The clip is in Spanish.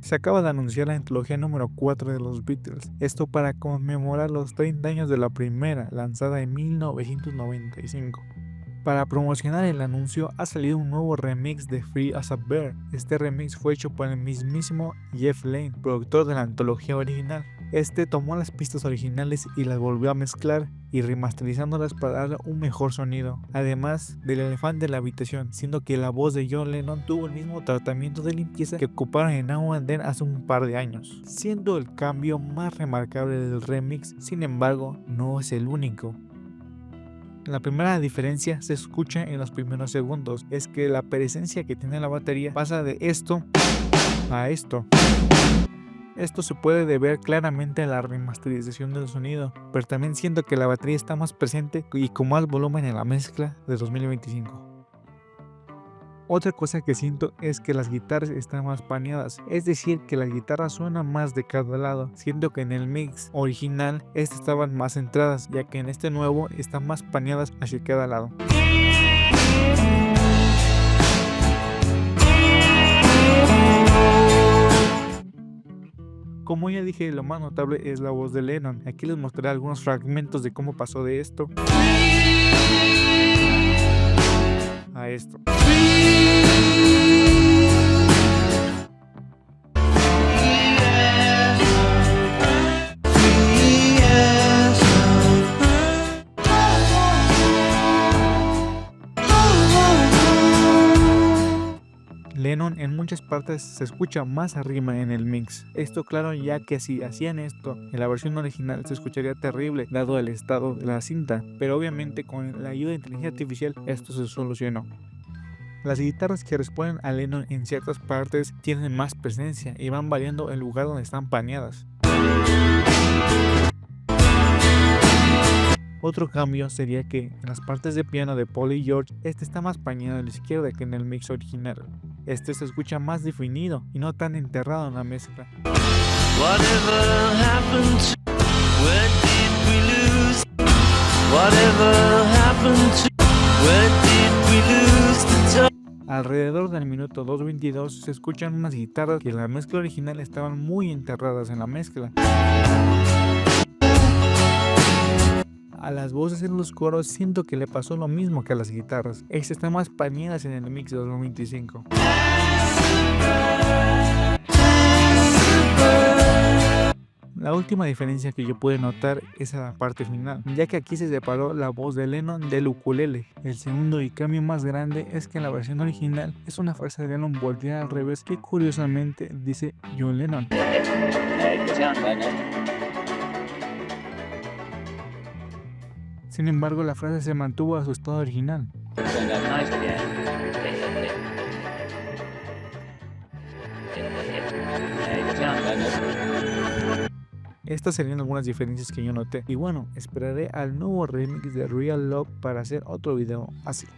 Se acaba de anunciar la antología número 4 de los Beatles, esto para conmemorar los 30 años de la primera, lanzada en 1995. Para promocionar el anuncio ha salido un nuevo remix de Free as a Bird. Este remix fue hecho por el mismísimo Jeff Lynne, productor de la antología original. Este tomó las pistas originales y las volvió a mezclar y remasterizándolas para darle un mejor sonido, además del elefante en la habitación, siendo que la voz de John Lennon tuvo el mismo tratamiento de limpieza que ocuparon en Now and Then hace un par de años, siendo el cambio más remarcable del remix. Sin embargo, no es el único. La primera diferencia se escucha en los primeros segundos, es que la presencia que tiene la batería pasa de esto a esto. Esto se puede deber claramente a la remasterización del sonido, pero también siento que la batería está más presente y con más volumen en la mezcla de 2025. Otra cosa que siento es que las guitarras están más paneadas, es decir, que las guitarras suenan más de cada lado, siendo que en el mix original estas estaban más centradas, ya que en este nuevo están más paneadas hacia cada lado. Como ya dije, lo más notable es la voz de Lennon. Aquí les mostraré algunos fragmentos de cómo pasó de esto a esto. Lennon en muchas partes se escucha más arriba en el mix. Esto claro, ya que si hacían esto en la versión original se escucharía terrible dado el estado de la cinta, pero obviamente con la ayuda de inteligencia artificial esto se solucionó. Las guitarras que responden a Lennon en ciertas partes tienen más presencia y van variando el lugar donde están paneadas. Otro cambio sería que en las partes de piano de Paul y George, este está más paneado a la izquierda que en el mix original. Este se escucha más definido y no tan enterrado en la mezcla. Alrededor del minuto 2:22 se escuchan unas guitarras que en la mezcla original estaban muy enterradas en la mezcla. A las voces en los coros siento que le pasó lo mismo que a las guitarras. Estas están más paneadas en el mix de 2025. La última diferencia que yo pude notar es a la parte final, ya que aquí se separó la voz de Lennon del ukulele. El segundo y cambio más grande es que en la versión original es una frase de Lennon volteada al revés que curiosamente dice John Lennon. Sin embargo, la frase se mantuvo a su estado original. Estas serían algunas diferencias que yo noté. Y bueno, esperaré al nuevo remix de Real Love para hacer otro video así.